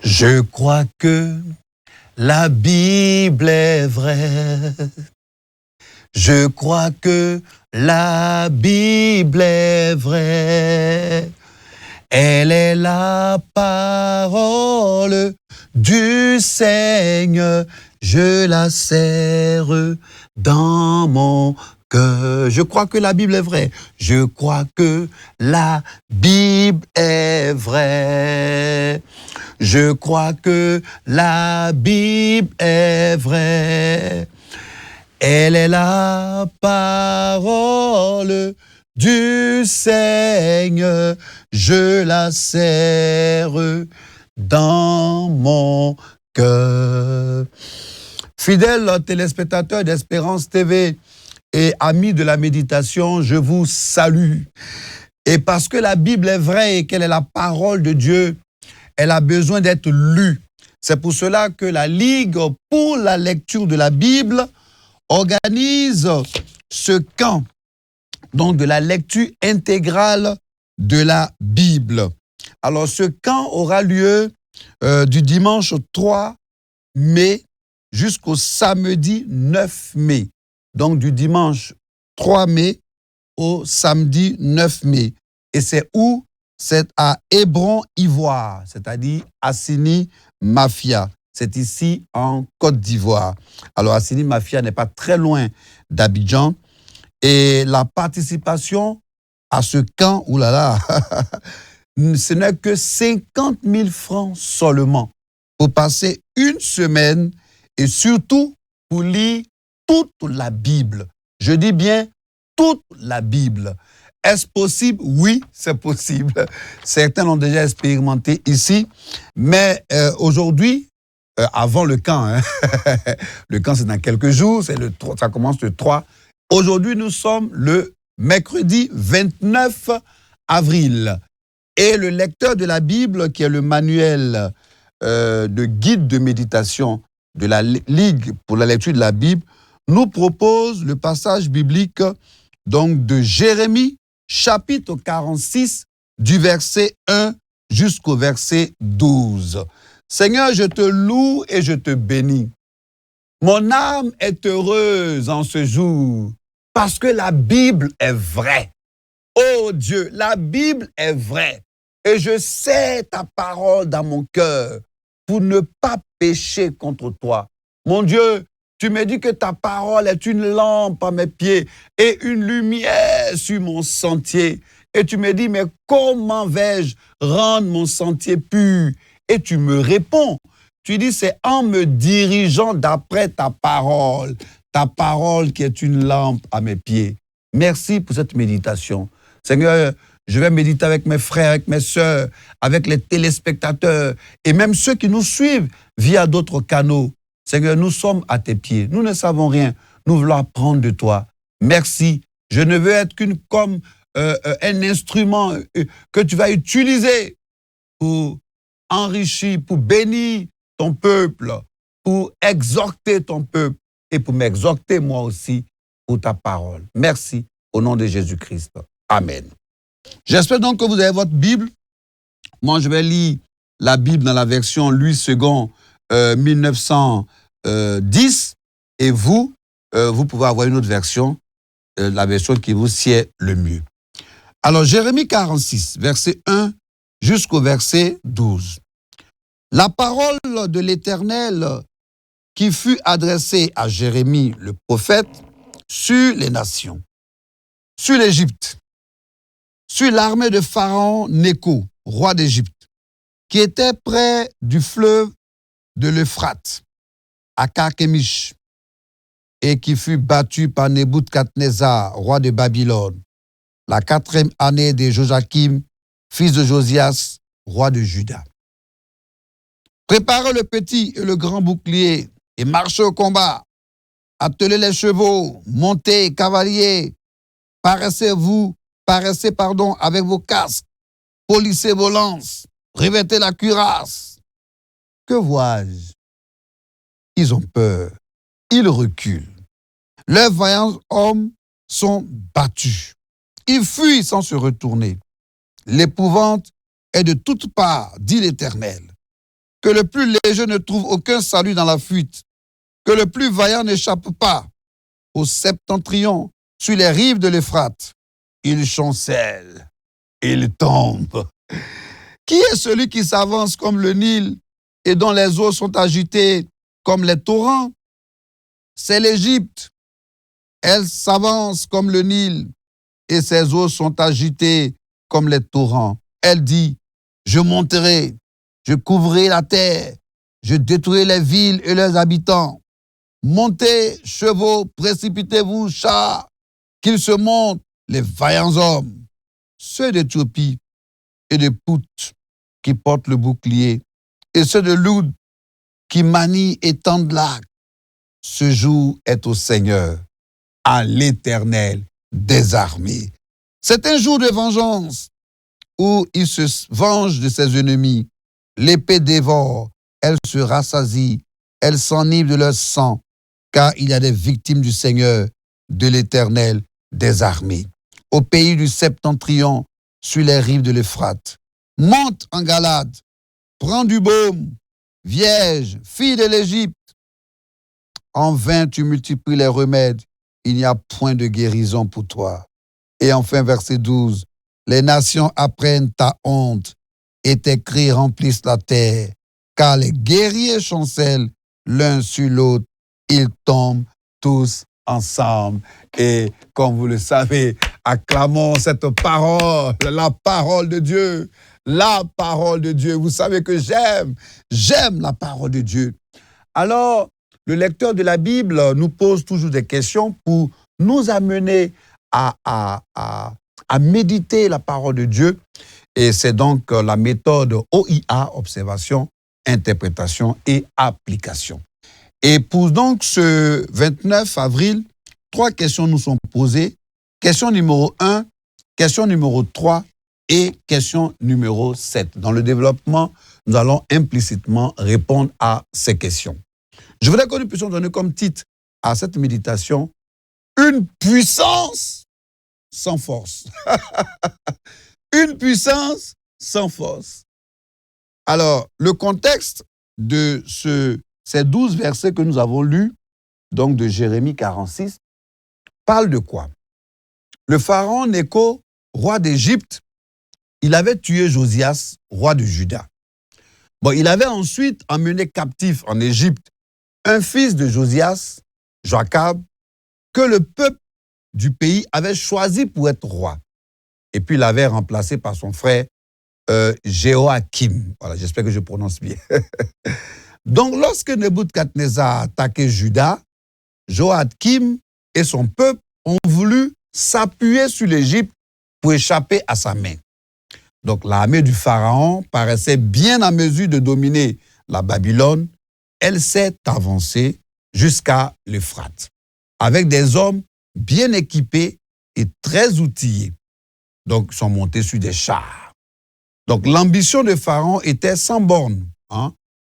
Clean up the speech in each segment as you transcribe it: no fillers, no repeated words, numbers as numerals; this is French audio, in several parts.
Je crois que la Bible est vraie. Je crois que la Bible est vraie. Elle est la parole du Seigneur. Je la serre dans mon cœur. Je crois que la Bible est vraie. Je crois que la Bible est vraie. Je crois que la Bible est vraie. Elle est la parole du Seigneur. Je la serre dans mon cœur. Fidèles téléspectateurs d'Espérance TV et amis de la méditation, je vous salue. Et parce que la Bible est vraie et qu'elle est la parole de Dieu, elle a besoin d'être lue. C'est pour cela que la Ligue pour la lecture de la Bible organise ce camp, donc de la lecture intégrale de la Bible. Alors ce camp aura lieu du dimanche 3 mai jusqu'au samedi 9 mai. Donc du dimanche 3 mai au samedi 9 mai. Et c'est où? C'est à Hébron-Ivoire, c'est-à-dire Assini Mafia. C'est ici en Côte d'Ivoire. Alors Assini Mafia n'est pas très loin d'Abidjan. Et la participation à ce camp, oulala, ce n'est que 50 000 francs seulement pour passer une semaine et surtout pour lire toute la Bible. Je dis bien toute la Bible. Est-ce possible? Oui, c'est possible. Certains l'ont déjà expérimenté ici. Mais aujourd'hui, avant le camp, le camp c'est dans quelques jours, ça commence le 3. Aujourd'hui, nous sommes le mercredi 29 avril. Et le lecteur de la Bible, qui est le manuel de guide de méditation de la Ligue pour la lecture de la Bible, nous propose le passage biblique donc de Jérémie, chapitre 46, du verset 1 jusqu'au verset 12. Seigneur, je te loue et je te bénis. Mon âme est heureuse en ce jour parce que la Bible est vraie. Oh Dieu, la Bible est vraie. Et je sais ta parole dans mon cœur pour ne pas pécher contre toi. Mon Dieu, tu me dis que ta parole est une lampe à mes pieds et une lumière sur mon sentier. Et tu me dis, mais comment vais-je rendre mon sentier pur? Et tu me réponds. Tu dis, c'est en me dirigeant d'après ta parole qui est une lampe à mes pieds. Merci pour cette méditation. Seigneur, je vais méditer avec mes frères, avec mes sœurs, avec les téléspectateurs et même ceux qui nous suivent via d'autres canaux. Seigneur, nous sommes à tes pieds. Nous ne savons rien. Nous voulons apprendre de toi. Merci. Je ne veux être comme un instrument que tu vas utiliser pour enrichir, pour bénir ton peuple, pour exhorter ton peuple et pour m'exhorter moi aussi pour ta parole. Merci au nom de Jésus-Christ. Amen. J'espère donc que vous avez votre Bible. Moi, je vais lire la Bible dans la version Louis II 1910 et vous pouvez avoir une autre version, la version qui vous sied le mieux. Alors, Jérémie 46, verset 1 jusqu'au verset 12. La parole de l'Éternel qui fut adressée à Jérémie le prophète sur les nations, sur l'Égypte, sur l'armée de Pharaon Nécho, roi d'Égypte, qui était près du fleuve de l'Euphrate, à Carchemish, et qui fut battu par Nebuchadnezzar, roi de Babylone, la 4e année de Joachim, fils de Josias, roi de Juda. Préparez le petit et le grand bouclier et marchez au combat. Attelez les chevaux, montez, cavaliers, paraissez avec vos casques, polissez vos lances, revêtez la cuirasse. Que vois-je? Ils ont peur, ils reculent. Leurs vaillants hommes sont battus. Ils fuient sans se retourner. L'épouvante est de toutes parts, dit l'Éternel. que le plus léger ne trouve aucun salut dans la fuite, que le plus vaillant n'échappe pas au septentrion sur les rives de l'Euphrate. Il chancelle, il tombe. Qui est celui qui s'avance comme le Nil et dont les eaux sont agitées comme les torrents? C'est l'Égypte. Elle s'avance comme le Nil et ses eaux sont agitées comme les torrents. Elle dit, je monterai, je couvrirai la terre, je détruirai les villes et leurs habitants. Montez, chevaux, précipitez-vous, chars, qu'ils se montent, les vaillants hommes. Ceux d'Éthiopie et de Pout qui portent le bouclier, et ceux de Loud qui manient et tendent l'arc. Ce jour est au Seigneur, à l'Éternel des armées. C'est un jour de vengeance où il se venge de ses ennemis. L'épée dévore, elle se rassasie, elle s'enivre de leur sang, car il y a des victimes du Seigneur, de l'Éternel des armées. Au pays du septentrion, sur les rives de l'Euphrate. Monte en Galade, prends du baume, vierge, fille de l'Égypte. En vain tu multiplies les remèdes, il n'y a point de guérison pour toi. Et enfin, verset 12, les nations apprennent ta honte et tes cris remplissent la terre, car les guerriers chancellent l'un sur l'autre, ils tombent tous ensemble. Et comme vous le savez, acclamons cette parole, la parole de Dieu, la parole de Dieu. Vous savez que j'aime la parole de Dieu. Alors, le lecteur de la Bible nous pose toujours des questions pour nous amener à méditer la parole de Dieu. Et c'est donc la méthode OIA, observation, interprétation et application. Et pour donc ce 29 avril, 3 questions nous sont posées. Question numéro 1, question numéro 3 et question numéro 7. Dans le développement, nous allons implicitement répondre à ces questions. Je voudrais que nous puissions donner comme titre à cette méditation une puissance sans force. Une puissance sans force. Alors, le contexte de ces 12 versets que nous avons lus, donc de Jérémie 46, parle de quoi? Le pharaon Nécho, roi d'Égypte, il avait tué Josias, roi de Juda. Bon, il avait ensuite emmené captif en Égypte un fils de Josias, Joachab, que le peuple du pays avait choisi pour être roi. Et puis il l'avait remplacé par son frère Jéhoakim. Voilà, j'espère que je prononce bien. Donc, lorsque Nebuchadnezzar a attaqué Juda, Joachim et son peuple ont voulu s'appuyer sur l'Égypte pour échapper à sa main. Donc, l'armée du pharaon paraissait bien en mesure de dominer la Babylone. Elle s'est avancée jusqu'à l'Euphrate, avec des hommes bien équipés et très outillés. Donc, ils sont montés sur des chars. Donc, l'ambition de Pharaon était sans borne.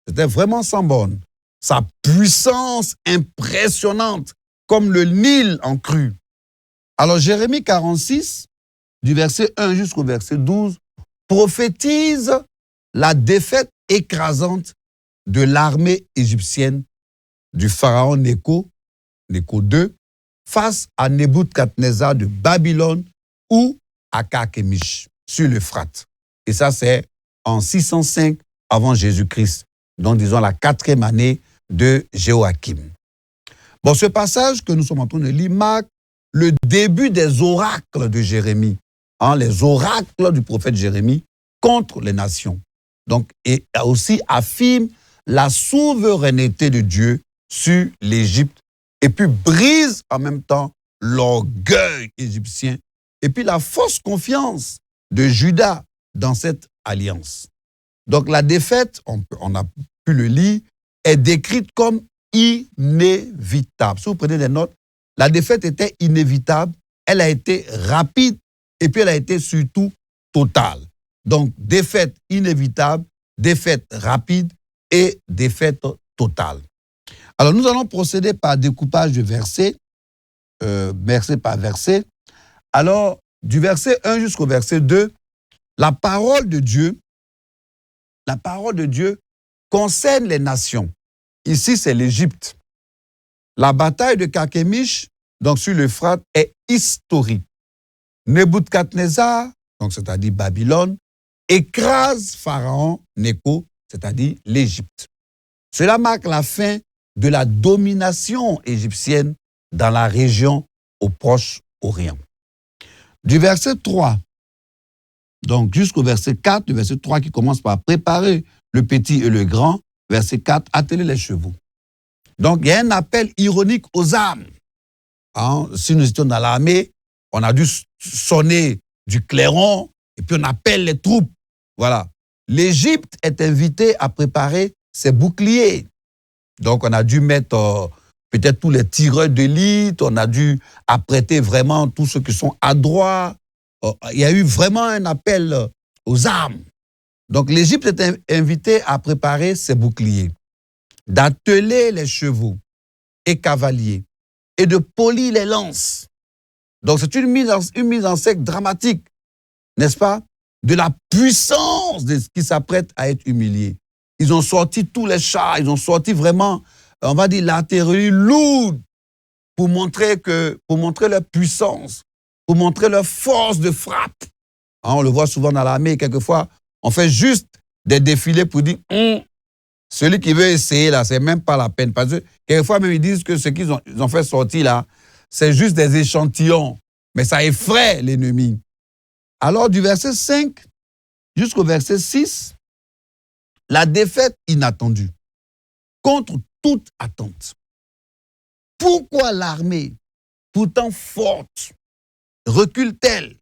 C'était vraiment sans borne. Sa puissance impressionnante, comme le Nil en crue. Alors, Jérémie 46, du verset 1 jusqu'au verset 12, prophétise la défaite écrasante de l'armée égyptienne du pharaon Nécho II, face à Nebuchadnezzar de Babylone ou à Carchemish, sur l'Euphrate. Et ça, c'est en 605 avant Jésus-Christ, donc disons la 4e année de Jéhoakim. Bon, ce passage que nous sommes en train de lire marque le début des oracles de Jérémie, les oracles du prophète Jérémie contre les nations. Donc, et aussi affirme la souveraineté de Dieu sur l'Égypte et puis brise en même temps l'orgueil égyptien et puis la fausse confiance de Juda dans cette alliance. Donc la défaite, on a pu le lire, est décrite comme inévitable. Si vous prenez des notes, la défaite était inévitable, elle a été rapide et puis elle a été surtout totale. Donc défaite inévitable, défaite rapide et défaite totale. Alors nous allons procéder par découpage de versets, verset par verset. Alors du verset 1 jusqu'au verset 2, la parole de Dieu concerne les nations. Ici, c'est l'Égypte. La bataille de Carchemish, donc sur l'Euphrate, est historique. Nebuchadnezzar, donc c'est-à-dire Babylone, écrase Pharaon Nécho, c'est-à-dire l'Égypte. Cela marque la fin de la domination égyptienne dans la région au Proche-Orient. Du verset 3, donc jusqu'au verset 4, le verset 3 qui commence par préparer le petit et le grand, verset 4, atteler les chevaux. Donc il y a un appel ironique aux armes. Si nous étions dans l'armée, on a dû sonner du clairon et puis on appelle les troupes. Voilà. L'Égypte est invitée à préparer ses boucliers. Donc on a dû mettre peut-être tous les tireurs d'élite, on a dû apprêter vraiment tous ceux qui sont adroits. Il y a eu vraiment un appel aux armes. Donc l'Égypte est invitée à préparer ses boucliers, d'atteler les chevaux et cavaliers et de polir les lances. Donc c'est une mise en scène dramatique, n'est-ce pas, de la puissance de ce qui s'apprête à être humilié. Ils ont sorti tous les chars, ils ont sorti vraiment, on va dire, l'artillerie lourde pour montrer leur puissance, pour montrer leur force de frappe. On le voit souvent dans l'armée, quelquefois, on fait juste des défilés pour dire celui qui veut essayer là, c'est même pas la peine. Parce que quelquefois même ils disent que ce qu'ils ont fait sortir là, c'est juste des échantillons, mais ça effraie l'ennemi. Alors du verset 5 jusqu'au verset 6, la défaite inattendue, contre toute attente. Pourquoi l'armée, pourtant forte, recule-t-elle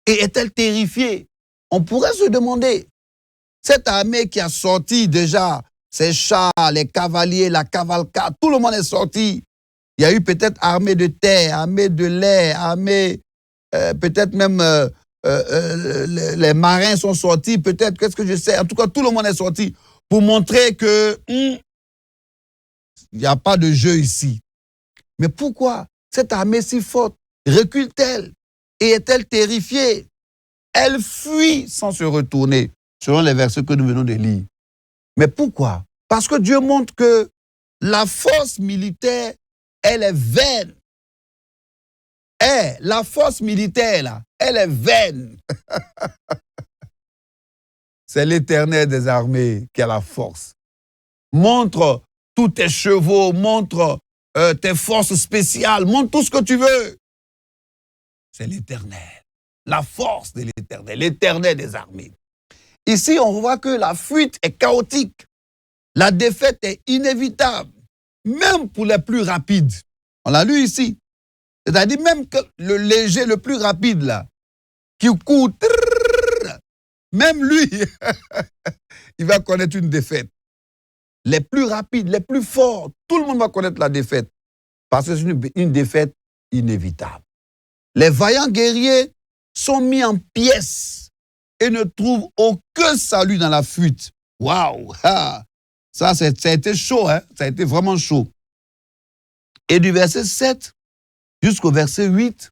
et est-elle terrifiée? On pourrait se demander, cette armée qui a sorti déjà ses chars, les cavaliers, la cavalcade, tout le monde est sorti. Il y a eu peut-être armée de terre, armée de l'air, armée, peut-être même les marins sont sortis, peut-être, qu'est-ce que je sais. En tout cas, tout le monde est sorti pour montrer que il n'y a pas de jeu ici. Mais pourquoi cette armée si forte recule-t-elle et est-elle terrifiée? Elle fuit sans se retourner, selon les versets que nous venons de lire. Mais pourquoi? Parce que Dieu montre que la force militaire, elle est vaine. La force militaire, là, elle est vaine. C'est l'Éternel des armées qui a la force. Montre tous tes chevaux, montre tes forces spéciales, montre tout ce que tu veux. C'est l'Éternel, la force de l'Éternel, l'Éternel des armées. Ici, on voit que la fuite est chaotique. La défaite est inévitable, même pour les plus rapides. On l'a lu ici. C'est-à-dire même que le léger, le plus rapide, là, qui court, même lui, il va connaître une défaite. Les plus rapides, les plus forts, tout le monde va connaître la défaite. Parce que c'est une défaite inévitable. Les vaillants guerriers sont mis en pièces et ne trouvent aucun salut dans la fuite. Waouh! Ça a été chaud, hein? Ça a été vraiment chaud. Et du verset 7 jusqu'au verset 8,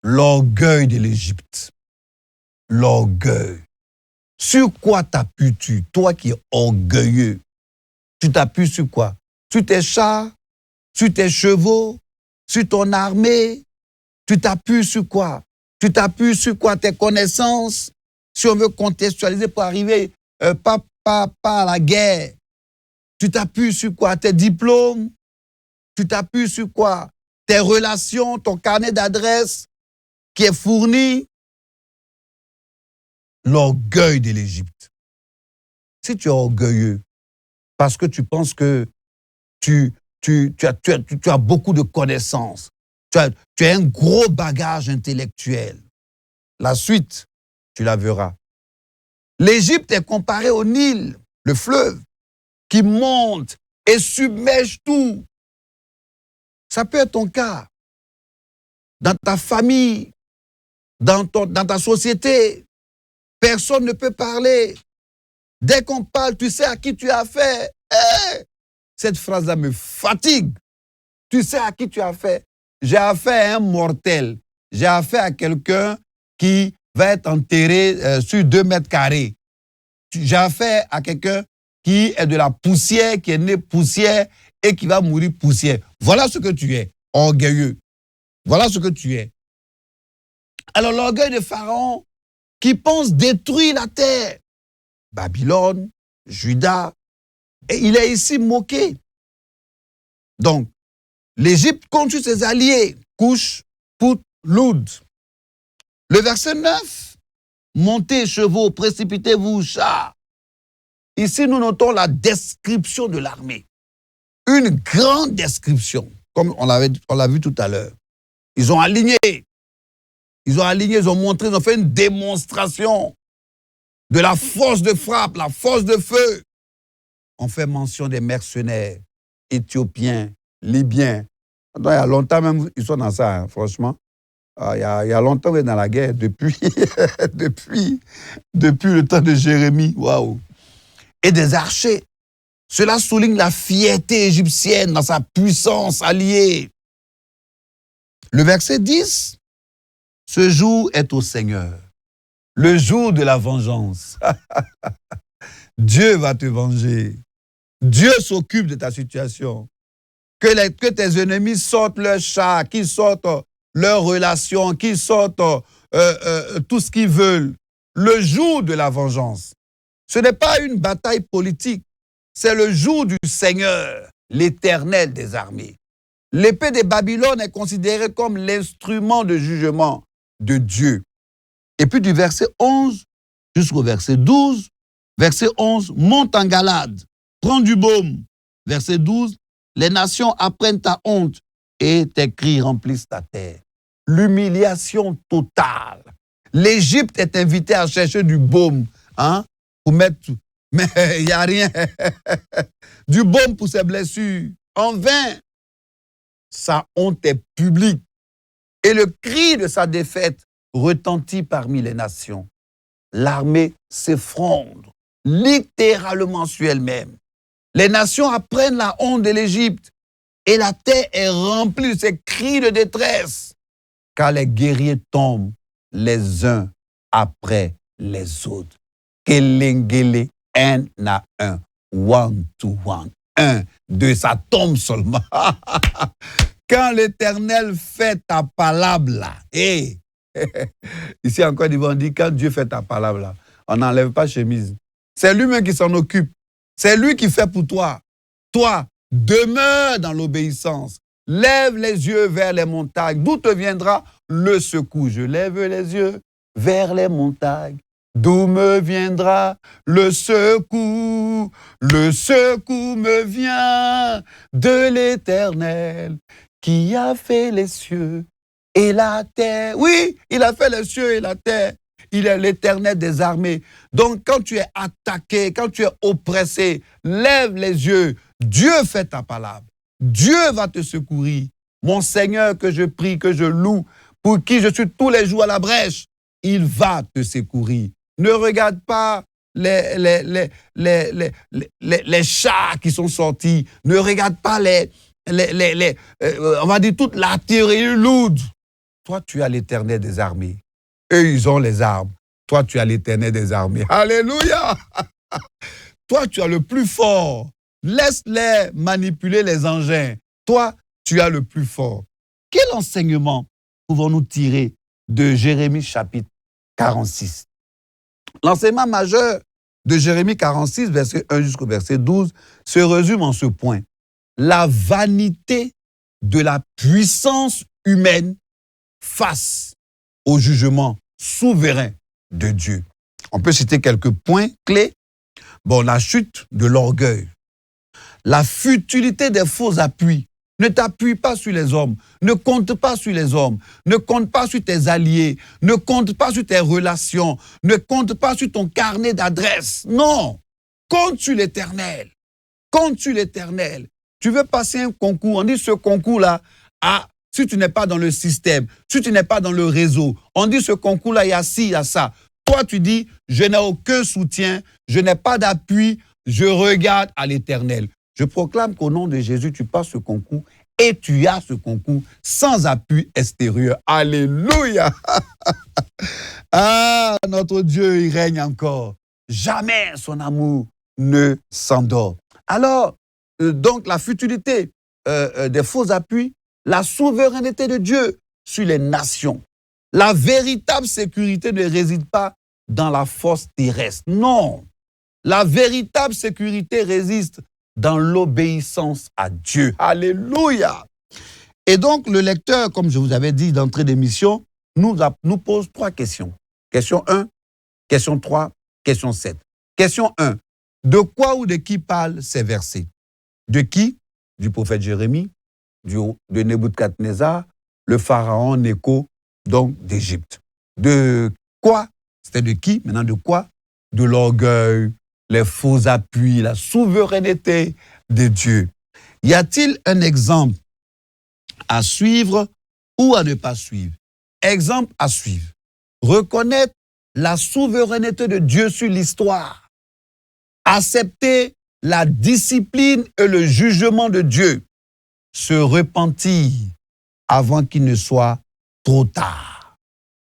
l'orgueil de l'Égypte. L'orgueil. Sur quoi t'appuies-tu, toi qui es orgueilleux? Tu t'appuies sur quoi? Sur tes chars? Sur tes chevaux? Sur ton armée? Tu t'appuies sur quoi? Tu t'appuies sur quoi? Tes connaissances? Si on veut contextualiser pour arriver pas à la guerre. Tu t'appuies sur quoi? Tes diplômes? Tu t'appuies sur quoi? Tes relations, ton carnet d'adresses qui est fourni? L'orgueil de l'Égypte. Si tu es orgueilleux, parce que tu penses que tu as beaucoup de connaissances, tu as un gros bagage intellectuel, la suite, tu la verras. L'Égypte est comparée au Nil, le fleuve, qui monte et submerge tout. Ça peut être ton cas. Dans ta famille, dans ta société, personne ne peut parler. Dès qu'on parle, tu sais à qui tu as affaire. Cette phrase-là me fatigue. Tu sais à qui tu as affaire. J'ai affaire à un mortel. J'ai affaire à quelqu'un qui va être enterré sur 2 mètres carrés. J'ai affaire à quelqu'un qui est de la poussière, qui est né poussière et qui va mourir poussière. Voilà ce que tu es, orgueilleux. Voilà ce que tu es. Alors l'orgueil de Pharaon qui pense détruire la terre, Babylone, Juda, et il est ici moqué. Donc, l'Égypte compte sur ses alliés, Couche, Pout, Loud. Le verset 9, montez chevaux, précipitez-vous, chars. Ici, nous notons la description de l'armée. Une grande description, comme on l'a vu tout à l'heure. Ils ont aligné, ils ont montré, ils ont fait une démonstration de la force de frappe, la force de feu. On fait mention des mercenaires éthiopiens, libyens. Il y a longtemps même, ils sont dans ça, hein, franchement. Il y a longtemps qu'ils sont dans la guerre, depuis le temps de Jérémie. Waouh! Et des archers. Cela souligne la fierté égyptienne dans sa puissance alliée. Le verset 10, ce jour est au Seigneur, le jour de la vengeance. Dieu va te venger. Dieu s'occupe de ta situation. Que tes ennemis sortent leurs chars, qu'ils sortent leurs relations, qu'ils sortent tout ce qu'ils veulent. Le jour de la vengeance. Ce n'est pas une bataille politique, c'est le jour du Seigneur, l'Éternel des armées. L'épée de Babylone est considérée comme l'instrument de jugement de Dieu. Et puis du verset 11 jusqu'au verset 12, verset 11, monte en Galade, prends du baume. Verset 12, les nations apprennent ta honte et tes cris remplissent ta terre. L'humiliation totale. L'Égypte est invitée à chercher du baume, hein, pour mettre tout. Mais il n'y a rien. Du baume pour ses blessures. En vain. Sa honte est publique. Et le cri de sa défaite retentit parmi les nations. L'armée s'effondre, littéralement sur elle-même. Les nations apprennent la honte de l'Égypte et la terre est remplie de ces cris de détresse. Car les guerriers tombent les uns après les autres. Kelengele, un à un, one to one. 1, 2, ça tombe seulement. Quand l'Éternel fait ta palabre là, hey. Ici en Côte d'Ivoire, on dit quand Dieu fait ta palabre là, on n'enlève pas chemise. C'est lui-même qui s'en occupe. C'est lui qui fait pour toi. Toi, demeure dans l'obéissance. Lève les yeux vers les montagnes. D'où te viendra le secours? Je lève les yeux vers les montagnes. D'où me viendra le secours? Le secours me vient de l'Éternel qui a fait les cieux et la terre. Oui, il a fait les cieux et la terre. Il est l'Éternel des armées. Donc, quand tu es attaqué, quand tu es oppressé, lève les yeux. Dieu fait ta palabre. Dieu va te secourir. Mon Seigneur que je prie, que je loue, pour qui je suis tous les jours à la brèche, il va te secourir. Ne regarde pas les chats qui sont sortis. Ne regarde pas on va dire toute l'artillerie lourde. Toi, tu as l'Éternel des armées. Eux, ils ont les armes. Toi, tu as l'Éternel des armées. Alléluia! Toi, tu as le plus fort. Laisse-les manipuler les engins. Toi, tu as le plus fort. Quel enseignement pouvons-nous tirer de Jérémie chapitre 46? L'enseignement majeur de Jérémie 46, verset 1 jusqu'au verset 12, se résume en ce point. La vanité de la puissance humaine face au jugement souverain de Dieu. On peut citer quelques points clés. Bon, la chute de l'orgueil, la futilité des faux appuis. Ne t'appuie pas sur les hommes, ne compte pas sur les hommes, ne compte pas sur tes alliés, ne compte pas sur tes relations, ne compte pas sur ton carnet d'adresses. Non, compte sur l'Éternel. Compte sur l'Éternel. Tu veux passer un concours, on dit ce concours-là, si tu n'es pas dans le système, si tu n'es pas dans le réseau, on dit ce concours-là, il y a ci, il y a ça. Toi, tu dis, je n'ai aucun soutien, je n'ai pas d'appui, je regarde à l'Éternel. Je proclame qu'au nom de Jésus, tu passes ce concours et tu as ce concours sans appui extérieur. Alléluia! Ah, notre Dieu, il règne encore. Jamais son amour ne s'endort. Alors, donc la futilité des faux appuis, la souveraineté de Dieu sur les nations. La véritable sécurité ne réside pas dans la force terrestre. Non. La véritable sécurité réside dans l'obéissance à Dieu. Alléluia. Et donc, le lecteur, comme je vous avais dit d'entrée d'émission, nous pose 3 questions. Question 1, question 3, question 7. Question 1. De quoi ou de qui parlent ces versets? De qui? Du prophète Jérémie, de Nebuchadnezzar, le pharaon Nécho, donc d'Égypte. De quoi? C'était de qui? Maintenant, de quoi? De l'orgueil, les faux appuis, la souveraineté de Dieu. Y a-t-il un exemple à suivre ou à ne pas suivre? Exemple à suivre. Reconnaître la souveraineté de Dieu sur l'histoire. Accepter la discipline et le jugement de Dieu. Se repentir avant qu'il ne soit trop tard.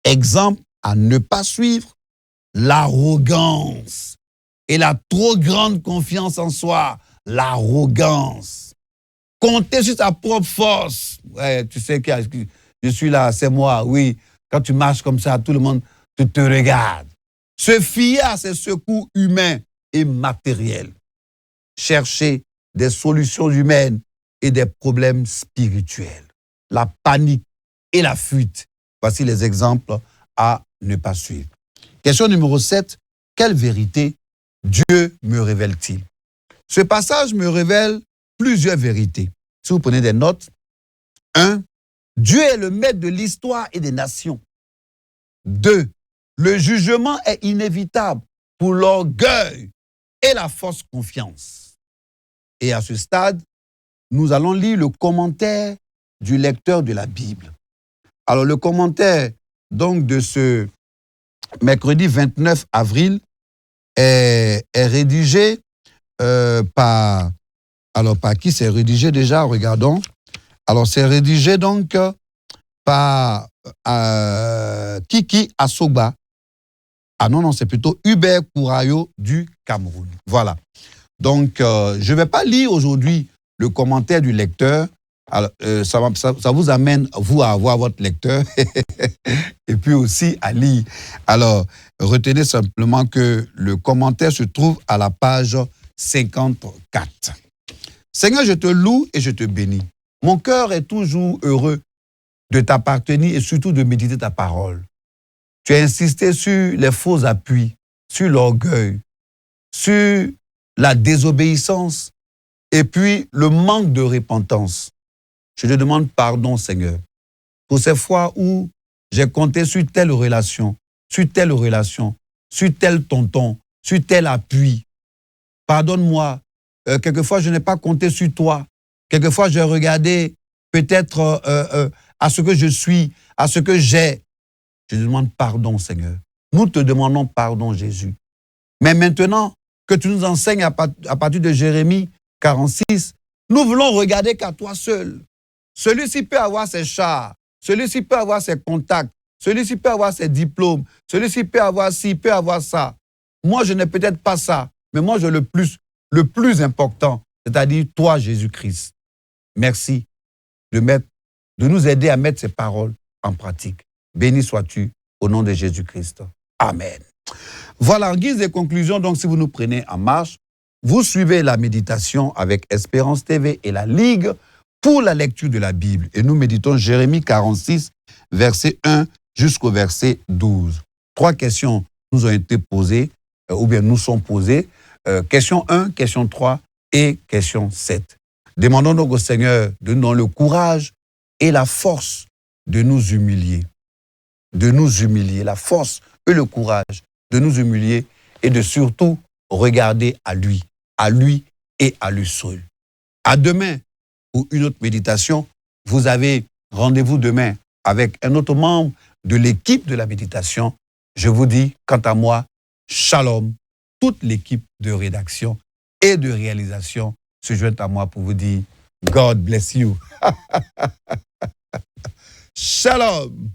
Exemple à ne pas suivre, l'arrogance et la trop grande confiance en soi. L'arrogance. Compter sur sa propre force. Ouais, tu sais que je suis là, c'est moi. Oui, quand tu marches comme ça, tout le monde te regarde. Se fier à ses secours humains et matériels. Chercher des solutions humaines et des problèmes spirituels. La panique et la fuite. Voici les exemples à ne pas suivre. Question numéro 7. Quelle vérité Dieu me révèle-t-il? Ce passage me révèle plusieurs vérités. Si vous prenez des notes. 1. Dieu est le maître de l'histoire et des nations. 2. Le jugement est inévitable pour l'orgueil et la fausse confiance. Et à ce stade, nous allons lire le commentaire du lecteur de la Bible. Alors, le commentaire donc de ce mercredi 29 avril est rédigé par qui c'est rédigé déjà? Regardons. Alors, c'est rédigé donc par Kiki Asoba. Ah non, c'est plutôt Hubert Kourayo du Cameroun. Voilà. Donc, je ne vais pas lire aujourd'hui le commentaire du lecteur. Alors, ça vous amène, vous, à avoir votre lecteur et puis aussi à lire. Alors, retenez simplement que le commentaire se trouve à la page 54. Seigneur, je te loue et je te bénis. Mon cœur est toujours heureux de t'appartenir et surtout de méditer ta parole. Tu as insisté sur les faux appuis, sur l'orgueil, sur la désobéissance et puis le manque de repentance. Je te demande pardon, Seigneur, pour ces fois où j'ai compté sur telle relation, sur tel tonton, sur tel appui. Pardonne-moi. Quelquefois, je n'ai pas compté sur toi. Quelquefois, j'ai regardé peut-être à ce que je suis, à ce que j'ai. Je te demande pardon, Seigneur. Nous te demandons pardon, Jésus. Mais maintenant que tu nous enseignes à partir de Jérémie 46, nous voulons regarder qu'à toi seul. Celui-ci peut avoir ses chars, celui-ci peut avoir ses contacts, celui-ci peut avoir ses diplômes, celui-ci peut avoir ci, peut avoir ça. Moi, je n'ai peut-être pas ça, mais moi, j'ai le plus important, c'est-à-dire toi, Jésus-Christ. Merci de nous aider à mettre ces paroles en pratique. Béni sois-tu au nom de Jésus-Christ. Amen. Voilà, en guise de conclusion, donc si vous nous prenez en marche, vous suivez la méditation avec Espérance TV et la Ligue pour la lecture de la Bible. Et nous méditons Jérémie 46, verset 1 jusqu'au verset 12. 3 questions nous ont été posées, ou bien nous sont posées. Question 1, question 3 et question 7. Demandons donc au Seigneur de nous donner le courage et la force de nous humilier. De nous humilier, la force et le courage de nous humilier et de surtout regarder à lui et à lui seul. À demain pour une autre méditation. Vous avez rendez-vous demain avec un autre membre de l'équipe de la méditation. Je vous dis, quant à moi, shalom. Toute l'équipe de rédaction et de réalisation se joint à moi pour vous dire God bless you. Shalom.